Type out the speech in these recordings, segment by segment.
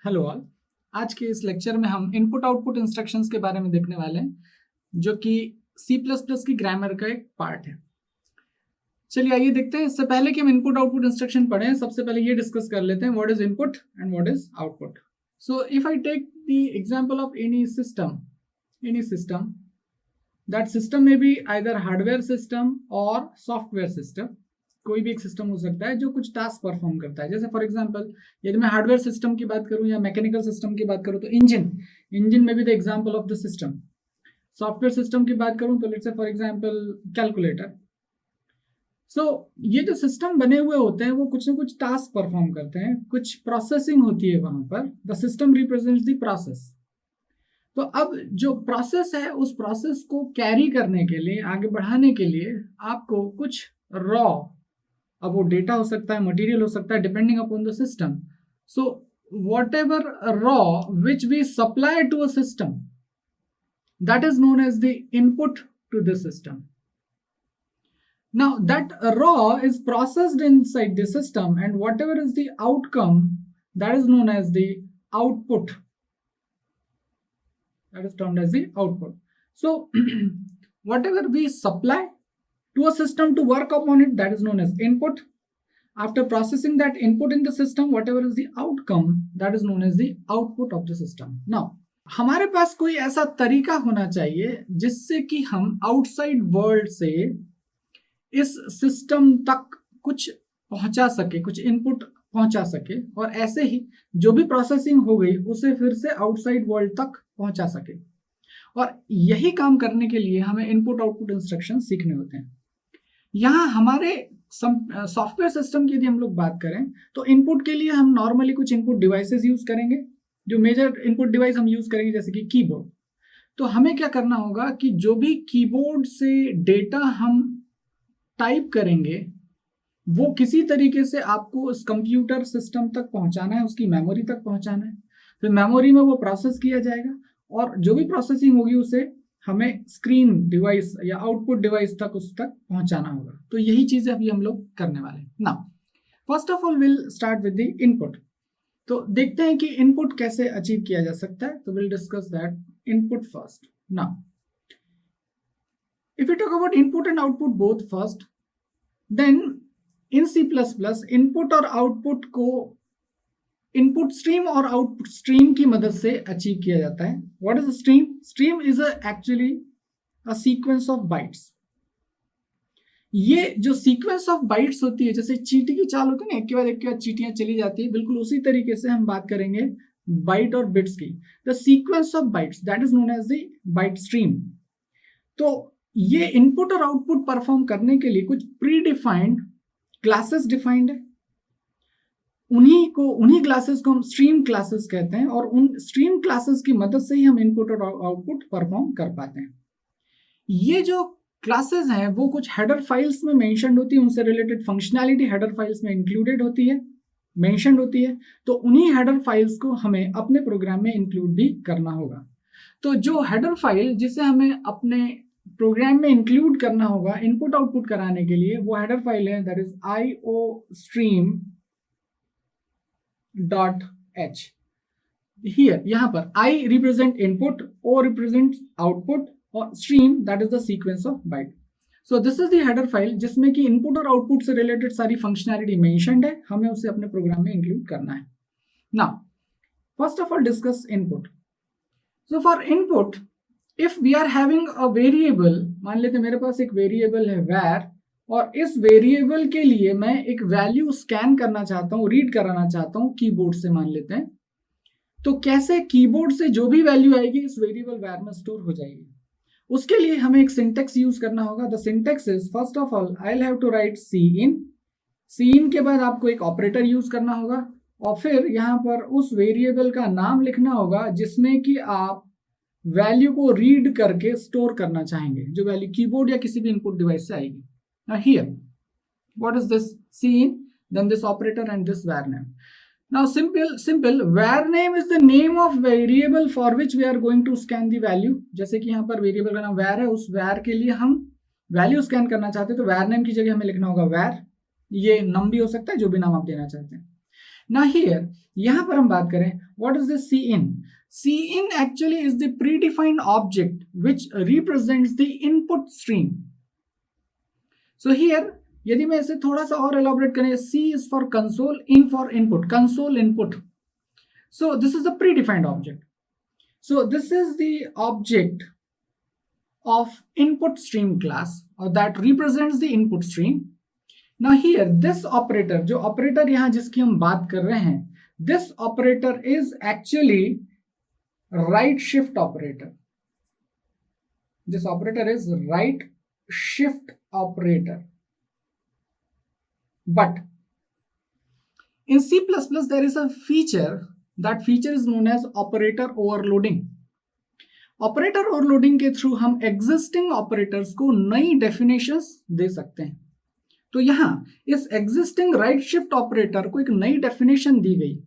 Hello all. आज के इस लेक्चर में हम इनपुट आउटपुट इंस्ट्रक्शंस के बारे में देखने वाले हैं, जो कि C++ की ग्रामर का एक पार्ट है। चलिए आइए देखते हैं। इससे पहले कि हम इनपुट आउटपुट इंस्ट्रक्शन पढ़ें, सबसे पहले ये डिस्कस कर लेते हैं what is input and what is output. So if I take the example of any system, that system में बी आइदर हार्डवेयर सिस्टम और सॉफ्टवेयर सिस्टम। कोई भी एक सिस्टम हो सकता है जो कुछ टास्क परफॉर्म करता है। जैसे फॉर एग्जांपल यदि मैं हार्डवेयर सिस्टम की बात करूं या मैकेनिकल सिस्टम की बात करूं तो इंजन में भी the example of the system. Software system की बात करूं तो let's say for example calculator. सो ये जो सिस्टम बने हुए होते हैं वो कुछ ना कुछ टास्क परफॉर्म करते हैं, कुछ प्रोसेसिंग होती है वहां पर। The system represents the process. तो अब जो प्रोसेस है उस प्रोसेस को कैरी करने के लिए, आगे बढ़ाने के लिए आपको कुछ रॉ, अब वो डेटा हो सकता है, मटेरियल हो सकता है, depending upon the system. So whatever raw which we supply to a system, that is known as the input to the system. Now that raw is processed inside the system, and whatever is the outcome, that is known as the output. That is termed as the output. So whatever we supply to a system to work upon it, that is known as input. After processing that input in the system, whatever is the outcome, that is known as the output of the system. Now हमारे पास कोई ऐसा तरीका होना चाहिए जिससे कि हम outside world से इस सिस्टम तक कुछ पहुंचा सके, कुछ इनपुट पहुंचा सके, और ऐसे ही जो भी प्रोसेसिंग हो गई उसे फिर से आउटसाइड वर्ल्ड तक पहुंचा सके। और यही काम करने के लिए हमें इनपुट आउटपुट इंस्ट्रक्शन सीखने होते हैं। यहाँ हमारे सॉफ्टवेयर सिस्टम की यदि हम लोग बात करें तो इनपुट के लिए हम नॉर्मली कुछ इनपुट डिवाइसेस यूज करेंगे। जो मेजर इनपुट डिवाइस हम यूज करेंगे जैसे कि कीबोर्ड। तो हमें क्या करना होगा कि जो भी कीबोर्ड से डेटा हम टाइप करेंगे वो किसी तरीके से आपको उस कंप्यूटर सिस्टम तक पहुंचाना है, उसकी मेमोरी तक पहुंचाना है। फिर मेमोरी में वो प्रोसेस किया जाएगा और जो भी प्रोसेसिंग होगी उसे हमें स्क्रीन डिवाइस या आउटपुट डिवाइस तक उस तक पहुंचाना होगा। तो यही चीजें अभी हम लोग करने वाले हैं। Now first of all will start with the input. तो देखते हैं कि इनपुट कैसे अचीव किया जा सकता है। तो will discuss that input first. Now if you talk about input and output both first, then in C++ input और आउटपुट को इनपुट स्ट्रीम और आउटपुट स्ट्रीम की मदद से अचीव किया जाता है। What is stream? Stream is actually a sequence of bytes. ये जो सीक्वेंस ऑफ बाइट्स होती है, जैसे चींटी की चाल होती है ना, एक के बाद चींटियां चली जाती है, बिल्कुल उसी तरीके से हम बात करेंगे बाइट और बिट्स की। The sequence of bytes that is known as the byte stream. तो ये इनपुट और आउटपुट परफॉर्म करने के लिए कुछ प्री डिफाइंड क्लासेस डिफाइंड है। उन्हीं क्लासेस को हम स्ट्रीम क्लासेस कहते हैं, और उन स्ट्रीम क्लासेस की मदद से ही हम इनपुट और आउटपुट परफॉर्म कर पाते हैं। ये जो क्लासेस हैं वो कुछ हेडर फाइल्स में मेंशन्ड होती है, उनसे रिलेटेड फंक्शनैलिटी हेडर फाइल्स में इंक्लूडेड होती है, मेंशन्ड होती है। तो उन्हीं हेडर फाइल्स को हमें अपने प्रोग्राम में इंक्लूड भी करना होगा। तो जो हेडर फाइल जिसे हमें अपने प्रोग्राम में इंक्लूड करना होगा इनपुट आउटपुट कराने के लिए, वो हेडर फाइल है दैट इज iostream.h। हियर यहाँ पर I represent input, O represent output, और stream that is the sequence of byte. So this is the header file जिसमें कि इनपुट और आउटपुट से रिलेटेड सारी फंक्शनैलिटी मेंशन्ड है, हमें उसे अपने प्रोग्राम में इंक्लूड करना है। Now first of all discuss input. So for input if we are having a variable, मान लेते मेरे पास एक वेरिएबल है var, और इस वेरिएबल के लिए मैं एक वैल्यू स्कैन करना चाहता हूँ, रीड कराना चाहता हूँ कीबोर्ड से मान लेते हैं। तो कैसे कीबोर्ड से जो भी वैल्यू आएगी इस वेरिएबल var में स्टोर हो जाएगी, उसके लिए हमें एक सिंटेक्स यूज करना होगा। The syntax is first of all I will have to write cin के बाद आपको एक ऑपरेटर यूज करना होगा, और फिर यहाँ पर उस वेरिएबल का नाम लिखना होगा जिसमें कि आप वैल्यू को रीड करके स्टोर करना चाहेंगे, जो वैल्यू कीबोर्ड या किसी भी इनपुट डिवाइस से आएगी। Now here, what is this cin, then this operator and this var name. Now simple var name is the name of variable for which we are going to scan the value. जैसे कि यहाँ पर variable का नाम var है, उस var के लिए हम वैल्यू स्कैन करना चाहते हैं, तो var name की जगह हमें लिखना होगा var। ये नम भी हो सकता है, जो भी नाम आप देना चाहते हैं। ना हियर यहां पर हम बात करें what is the C in. C in actually is the predefined object which represents the input stream. So here यदि मैं इसे थोड़ा सा और एलॉबरेट करें, C is for console, in for input, console input. So this is the predefined object. So this is the object of input stream class or that represents the input stream. Now here this operator, जो operator यहाँ जिसकी हम बात कर रहे हैं, this operator is actually right shift operator. This operator is right shift operator. But in C++ there is a feature, that feature is known as operator overloading. Operator overloading के through हम existing operators को नई definitions दे सकते हैं. तो यहां इस existing right shift operator को एक नई डेफिनेशन दी गई,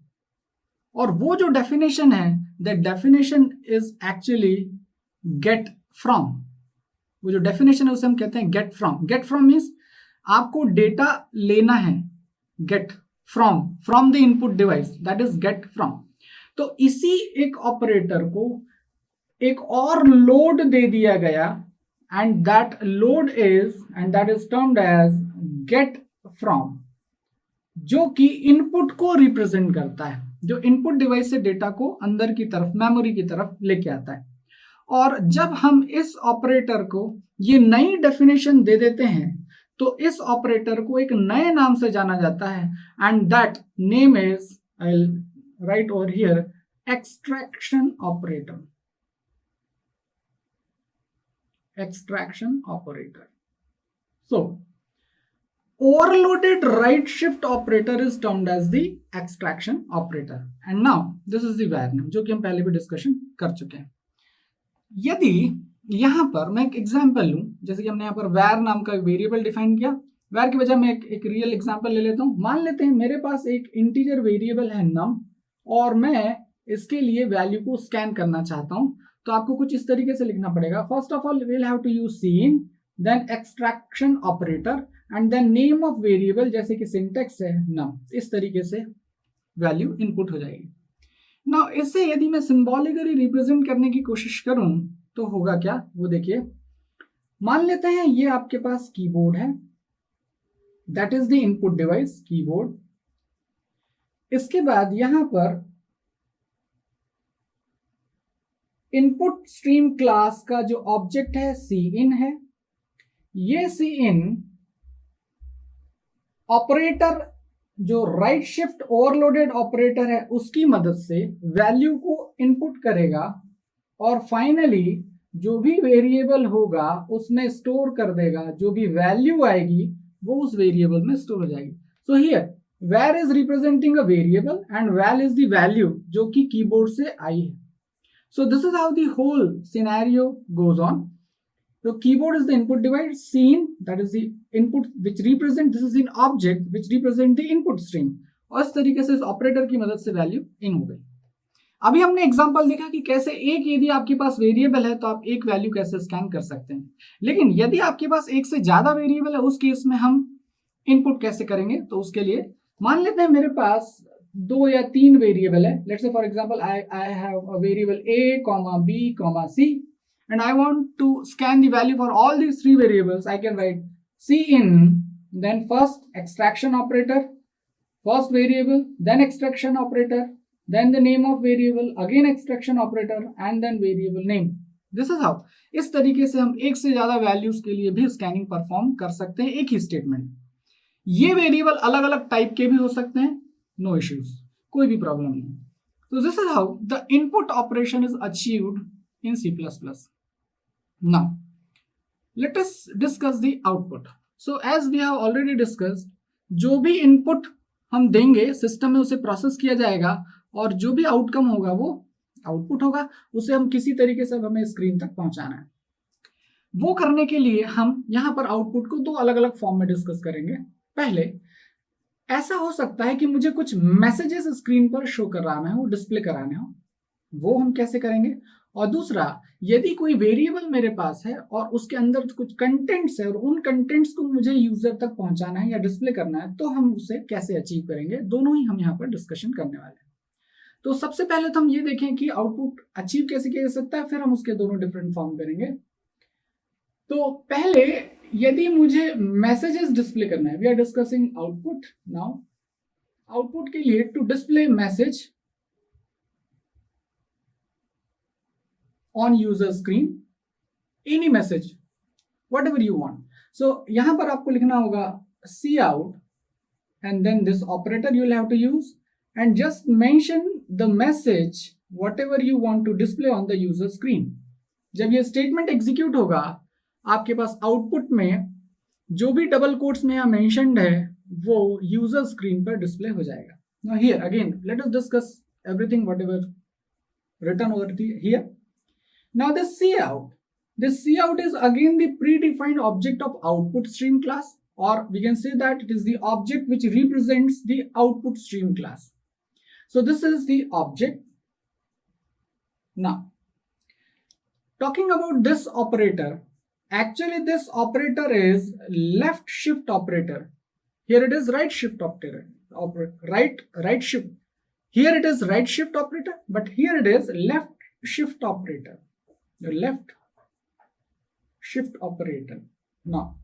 और वो जो डेफिनेशन है, that definition is actually get from. वो जो डेफिनेशन है उसे हम कहते हैं get from. Get from means आपको डेटा लेना है, get from the input device, that is get from. तो इसी एक ऑपरेटर को एक और लोड दे दिया गया, and that load is termed as get from, जो कि इनपुट को रिप्रेजेंट करता है, जो इनपुट डिवाइस से डेटा को अंदर की तरफ, मेमोरी की तरफ लेके आता है. और जब हम इस ऑपरेटर को ये नई डेफिनेशन दे देते हैं, तो इस ऑपरेटर को एक नए नाम से जाना जाता है, and that name is, I will write over here, extraction operator. Extraction operator. So overloaded right shift operator is termed as the extraction operator. And now this is the var name, जो कि हम पहले भी discussion कर चुके हैं. यदि यहां पर मैं एक एग्जांपल लूं, जैसे कि हमने यहां पर var नाम का वेरिएबल डिफाइन किया, var की बजाय मैं एक रियल एग्जांपल ले लेता हूं. मान लेते हैं मेरे पास एक इंटीजर वेरिएबल है num, और मैं इसके लिए वैल्यू को स्कैन करना चाहता हूं. तो आपको कुछ इस तरीके से लिखना पड़ेगा. First of all will have to use cin, then extraction operator, and then name of variable, जैसे कि सिंटेक्स है num. इस तरीके से वैल्यू इनपुट हो जाएगी. नाउ इसे यदि मैं सिंबॉलिकली रिप्रेजेंट करने की कोशिश करूं तो होगा क्या, वो देखिए. मान लेते हैं ये आपके पास कीबोर्ड है, that is the input device, keyboard. इसके बाद यहां पर इनपुट स्ट्रीम क्लास का जो ऑब्जेक्ट है cin है. ये cin ऑपरेटर, जो राइट शिफ्ट ओवरलोडेड ऑपरेटर है, उसकी मदद से वैल्यू को इनपुट करेगा, और फाइनली जो भी वेरिएबल होगा उसमें स्टोर कर देगा. जो भी वैल्यू आएगी वो उस वेरिएबल में स्टोर हो जाएगी. So here var is representing a variable and val is the value जो कि कीबोर्ड से आई है. So this is how the whole scenario goes on. So keyboard is the input device, cin, that is the input which represent, this is an object which represent the input stream. और इस तरीके से इस operator की मदद से value in हो गई. अभी हमने एग्जांपल देखा कि कैसे एक, यदि आपके पास वेरिएबल है तो आप एक वैल्यू कैसे स्कैन कर सकते हैं. लेकिन यदि आपके पास एक से ज्यादा वेरिएबल है, उस केस में हम इनपुट कैसे करेंगे. तो उसके लिए मान लेते हैं मेरे पास 2 या 3 वेरिएबल है. Let's say for example I have a variable a, b, c, and I want to scan the value for all these 3 variables. I can write cin, then first extraction operator, first variable, then extraction operator, then the name of variable, again extraction operator, and then variable name. This is how. इस तरीके से हम एक से ज्यादा values के लिए भी स्कैनिंग परफॉर्म कर सकते हैं एक ही स्टेटमेंट. ये वेरिएबल अलग अलग टाइप के भी हो सकते हैं, नो इश्यूज, कोई भी प्रॉब्लम नहीं. तो this is how the input operation is achieved in C++. Now let us discuss the output. So as we have already discussed, जो भी इनपुट हम देंगे सिस्टम में उसे प्रोसेस किया जाएगा, और जो भी आउटकम होगा वो आउटपुट होगा. उसे हम किसी तरीके से हमें स्क्रीन तक पहुंचाना है. वो करने के लिए हम यहाँ पर आउटपुट को 2 अलग अलग फॉर्म में डिस्कस करेंगे. पहले ऐसा हो सकता है कि मुझे कुछ मैसेजेस स्क्रीन पर शो कराना हो, डिस्प्ले कराने हो. वो हम कैसे करेंगे। और दूसरा, यदि कोई वेरिएबल मेरे पास है और उसके अंदर कुछ कंटेंट्स है और उन कंटेंट्स को मुझे यूजर तक पहुंचाना है या डिस्प्ले करना है, तो हम उसे कैसे अचीव करेंगे, दोनों ही हम यहाँ पर डिस्कशन करने वाले हैं। तो सबसे पहले तो हम ये देखें कि आउटपुट अचीव कैसे किया जा सकता है, फिर हम उसके दोनों डिफरेंट फॉर्म करेंगे। तो पहले यदि मुझे मैसेजेस डिस्प्ले करना है, we are discussing output now. Output के लिए to display message on user screen, any message whatever you want. So यहां पर आपको लिखना होगा C out and then this operator you will have to use and just mention the message whatever you want to display on the user screen. जब ये statement execute होगा, आपके पास output में जो भी डबल कोट्स में यहाँ mentioned है वो यूजर स्क्रीन पर डिस्प्ले हो जाएगा। Now here again let us discuss everything whatever written over here. Now this cout is again the predefined object of output stream class, or we can say that it is the object which represents the output stream class. So this is the object. Now talking about this operator, actually this operator is left shift operator. Here it is right shift operator, right shift. Here it is right shift operator, but here it is left shift operator. The left shift operator. Now,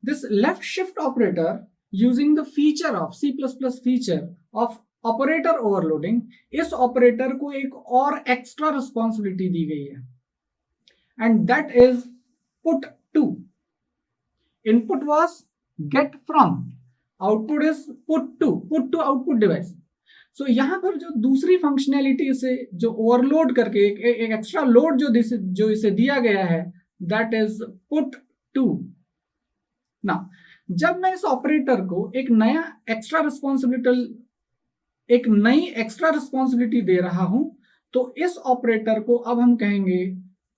this left shift operator using the feature of C++ feature of operator overloading, इस operator को एक और extra responsibility दी गई है, and that is put to. Input was get from, output is put to output device. So यहां पर जो दूसरी फंक्शनैलिटी से जो ओवरलोड करके एक एक्स्ट्रा लोड जो इसे दिया गया है, दैट इज पुट टू। ना जब मैं इस ऑपरेटर को एक नई एक्स्ट्रा रिस्पॉन्सिबिलिटी दे रहा हूं, तो इस ऑपरेटर को अब हम कहेंगे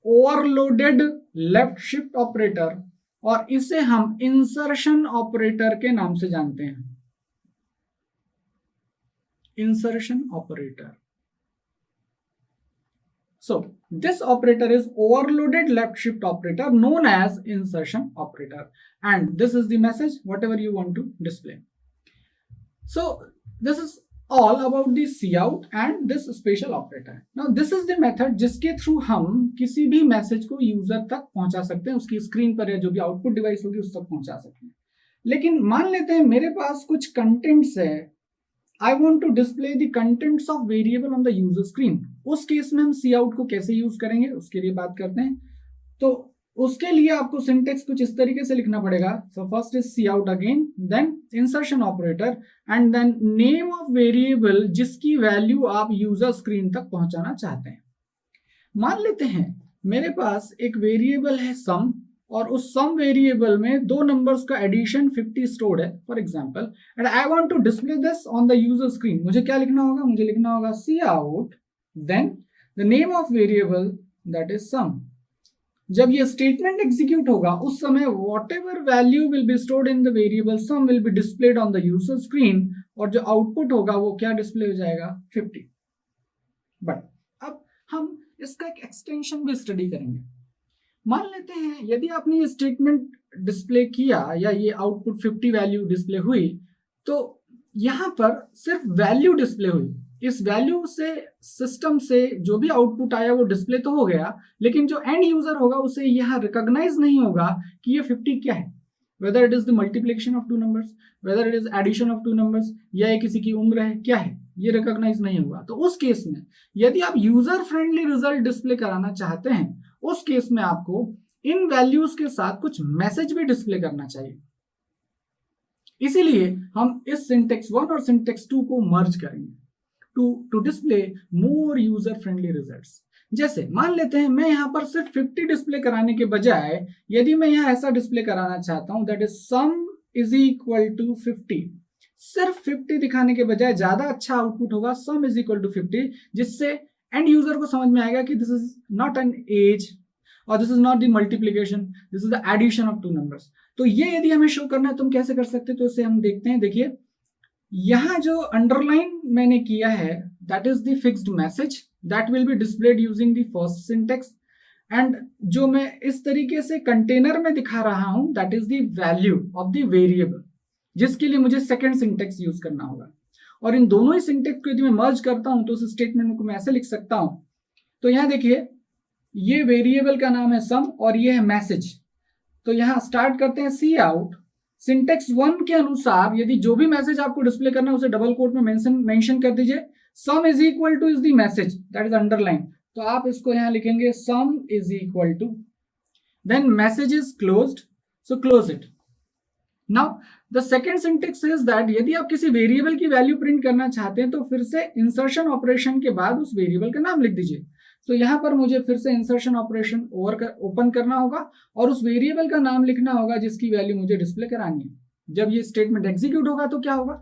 ओवरलोडेड लेफ्ट शिफ्ट ऑपरेटर, और इसे हम इंसर्शन ऑपरेटर के नाम से जानते हैं। Insertion operator. So this operator is overloaded left shift operator known as insertion operator, and this is the message whatever you want to display. So this is all about the cout and this special operator. Now this is the method जिसके through हम किसी भी message को user तक पहुंचा सकते हैं, उसकी स्क्रीन पर या जो भी आउटपुट डिवाइस होगी उस तक पहुंचा सकते हैं। लेकिन मान लेते हैं मेरे पास कुछ कंटेंट्स है, I want to display the contents of variable on the user screen. उस केस में हम cout को कैसे यूज करेंगे उसके लिए बात करते हैं। तो उसके लिए आपको सिंटेक्स कुछ इस तरीके से लिखना पड़ेगा। So first is cout again, then insertion operator and then name of variable जिसकी वैल्यू आप यूजर स्क्रीन तक पहुंचाना चाहते हैं। मान लेते हैं मेरे पास एक वेरिएबल है sum, और उस सम वेरिएबल में दो नंबर्स का एडिशन 50 स्टोर्ड है for example, and I want to display this on the user screen. मुझे क्या लिखना होगा, मुझे लिखना होगा cout then the name of variable that is sum. जब ये स्टेटमेंट एग्जीक्यूट होगा उस समय whatever value will be stored in the variable sum will be displayed on the user screen, और जो आउटपुट होगा वो क्या डिस्प्ले हो जाएगा, 50। बट अब हम इसका एक एक्सटेंशन भी स्टडी करेंगे। मान लेते हैं यदि आपने ये स्टेटमेंट डिस्प्ले किया या ये आउटपुट 50 वैल्यू डिस्प्ले हुई, तो यहां पर सिर्फ वैल्यू डिस्प्ले हुई। इस वैल्यू से सिस्टम से जो भी आउटपुट आया वो डिस्प्ले तो हो गया, लेकिन जो एंड यूजर होगा उसे यह रिकॉग्नाइज नहीं होगा कि ये 50 क्या है, whether it is the multiplication of two numbers, whether it is addition of two numbers, या ये किसी की उम्र है, क्या है, ये रिकॉग्नाइज नहीं होगा। तो उस केस में यदि आप यूजर फ्रेंडली रिजल्ट डिस्प्ले कराना चाहते हैं, उस केस में आपको इन वैल्यूज के साथ कुछ मैसेज भी डिस्प्ले करना चाहिए। इसीलिए हम इस सिंटेक्स 1 और सिंटेक्स 2 को मर्ज करेंगे to display more user friendly results. जैसे मान लेते हैं मैं यहां पर सिर्फ 50 डिस्प्ले कराने के बजाय यदि मैं यहां ऐसा डिस्प्ले कराना चाहता हूं that is sum is equal to 50, सिर्फ 50 दिखाने के बजाय ज्यादा अच्छा आउटपुट होगा सम इज इक्वल टू 50, जिससे एंड यूजर को समझ में आएगा कि this is not an edge और this is not the multiplication, this is the addition of two numbers. तो ये यदि हमें शो करना है तो हम कैसे कर सकते हैं, तो इसे हम देखते हैं। देखिए यहां जो अंडरलाइन मैंने किया है that is the fixed message that will be displayed using the first syntax. And जो मैं इस तरीके से कंटेनर में दिखा रहा हूं that is the value of the variable, जिसके लिए मुझे सेकंड सिंटेक्स यूज करना होगा। और इन दोनों ही सिंटेक्स को यदि मैं मर्ज करता हूं तो उस स्टेटमेंट को मैं ऐसे लिख सकता हूं। तो यहां देखिए ये वेरिएबल का नाम है सम और ये है मैसेज। तो यहां स्टार्ट करते हैं सी आउट। सिंटेक्स 1 के अनुसार यदि जो भी मैसेज आपको डिस्प्ले करना है उसे डबल कोट में मेंशन कर दीजिए। Sum is equal to is the message that is underline, तो आप इसको यहां लिखेंगे sum is equal to, then message is closed, so close it. Now the second syntax is that यदि आप किसी वेरिएबल की वैल्यू प्रिंट करना चाहते हैं तो फिर से इंसर्शन ऑपरेशन के बाद उस वेरिएबल का नाम लिख दीजिए। तो यहां पर मुझे फिर से इंसर्शन ऑपरेशन ओपन करना होगा और उस वेरिएबल का नाम लिखना होगा जिसकी वैल्यू मुझे डिस्प्ले करानी है। जब ये स्टेटमेंट एग्जीक्यूट होगा तो क्या होगा,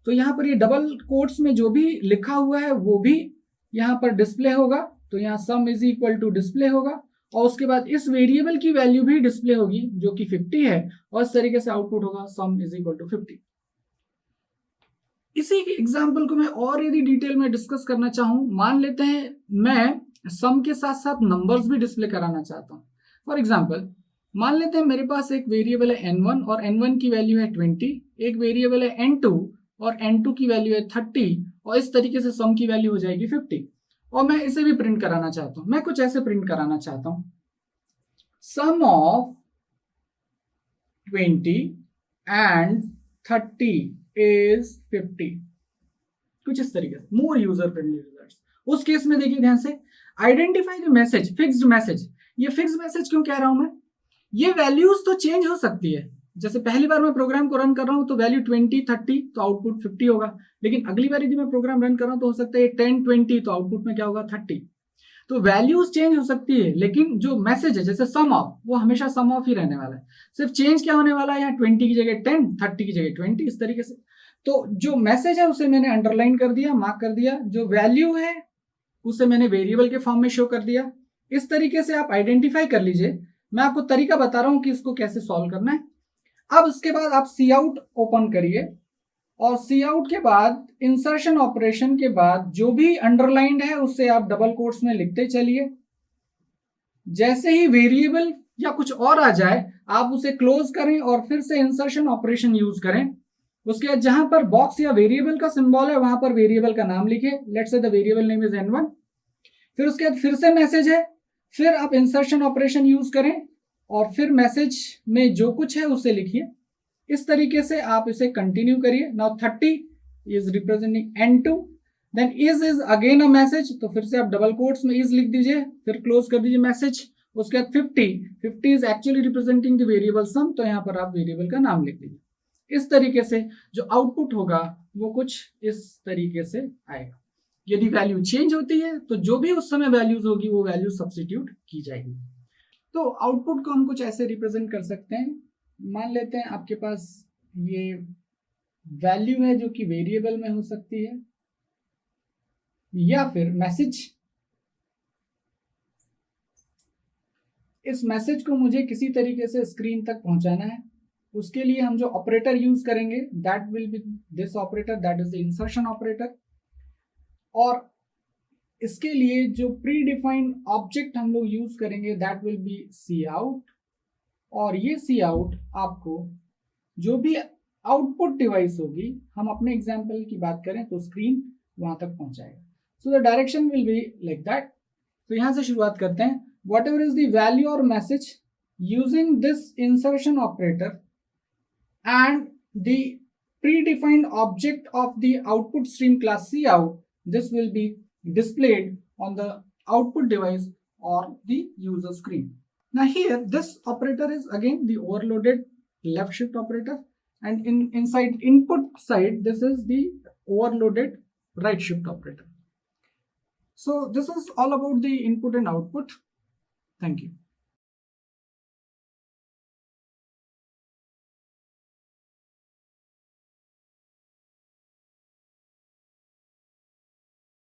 तो यहां पर ये डबल कोट्स में जो भी लिखा हुआ है वो भी यहां पर डिस्प्ले होगा। तो यहां sum is equal to display होगा और उसके बाद इस वेरिएबल की वैल्यू भी डिस्प्ले होगी जो कि 50 है और इस तरीके से आउटपुट होगा सम इज इक्वल टू 50। इसी एग्जांपल को मैं और यदि डिटेल में डिस्कस करना चाहूं, मान लेते हैं मैं सम के साथ साथ नंबर्स भी डिस्प्ले कराना चाहता हूं। फॉर एग्जांपल मान लेते हैं मेरे पास एक वेरिएबल है n1 और n1 की वैल्यू है 20, एक वेरिएबल है n2 और n2 की वैल्यू है 30 और इस तरीके से सम की वैल्यू हो जाएगी 50 और मैं इसे भी प्रिंट कराना चाहता हूं। मैं कुछ ऐसे प्रिंट कराना चाहता हूं, सम ऑफ 20 एंड 30 इज 50, कुछ इस तरीके से, मोर यूजर फ्रेंडली रिजल्ट्स। उस केस में देखिए ध्यान से, identify the message, fixed message. ये फिक्स्ड मैसेज क्यों कह रहा हूं मैं, ये वैल्यूज तो चेंज हो सकती है। जैसे पहली बार मैं प्रोग्राम को रन कर रहा हूं तो वैल्यू 20 30 तो आउटपुट 50 होगा, लेकिन अगली बार यदि मैं प्रोग्राम रन कर रहा हूं तो हो सकता है 10 20 तो आउटपुट में क्या होगा 30। तो वैल्यूज चेंज हो सकती है लेकिन जो मैसेज है जैसे सम ऑफ, वो हमेशा सम ऑफ ही रहने वाला है। सिर्फ चेंज क्या होने वाला है, यहाँ 20 की जगह 10, 30 की जगह 20, इस तरीके से। तो जो मैसेज है उसे मैंने अंडरलाइन कर दिया, मार्क कर दिया, जो वैल्यू है उसे मैंने वेरिएबल के फॉर्म में शो कर दिया। इस तरीके से आप आइडेंटिफाई कर लीजिए। मैं आपको तरीका बता रहा हूं कि इसको कैसे सॉल्व करना है। अब उसके बाद आप सी आउट ओपन करिए और सी आउट के बाद इंसर्शन ऑपरेशन के बाद जो भी अंडरलाइंड है उसे आप डबल कोट्स में लिखते चलिए। जैसे ही वेरिएबल या कुछ और आ जाए आप उसे क्लोज करें और फिर से इंसर्शन ऑपरेशन यूज करें। उसके बाद जहां पर बॉक्स या वेरिएबल का सिंबल है वहां पर वेरिएबल का नाम लिखिए, let's say the variable name is n1। फिर उसके बाद फिर से मैसेज है, फिर आप इंसर्शन ऑपरेशन यूज करें और फिर मैसेज में जो कुछ है उसे लिखिए। इस तरीके से आप इसे कंटिन्यू करिए। Now 30 is representing n2, then is again a message, तो फिर से आप डबल कोट्स में इज लिख दीजिए, फिर क्लोज कर दीजिए मैसेज। उसके बाद 50 is actually representing the variable sum, तो यहाँ पर आप वेरिएबल का नाम लिख दीजिए। इस तरीके से जो आउटपुट होगा वो कुछ इस तरीके से आएगा। यदि वैल्यू चेंज होती है तो जो भी उस समय वैल्यूज होगी वो वैल्यू सब्स्टिट्यूट की जाएगी। तो आउटपुट को हम कुछ ऐसे रिप्रेजेंट कर सकते हैं। मान लेते हैं आपके पास ये वैल्यू है जो कि वेरिएबल में हो सकती है या फिर मैसेज। इस मैसेज को मुझे किसी तरीके से स्क्रीन तक पहुंचाना है। उसके लिए हम जो ऑपरेटर यूज करेंगे that will B this operator, that is the insertion operator. और इसके लिए जो प्री डिफाइंड ऑब्जेक्ट हम लोग यूज करेंगे that will be cout. और ये सी आउट आपको जो भी आउटपुट डिवाइस होगी, हम अपने एग्जांपल की बात करें तो स्क्रीन वहां तक पहुंचाएगा। So the direction will be like that. तो यहां से शुरुआत करते हैं। Whatever is the value और message using this insertion operator and the predefined object of the output stream class Cout, this will be displayed on the output device or the user screen. Now here this operator is again the overloaded left shift operator, and inside input side this is the overloaded right shift operator. So this is all about the input and output. Thank you.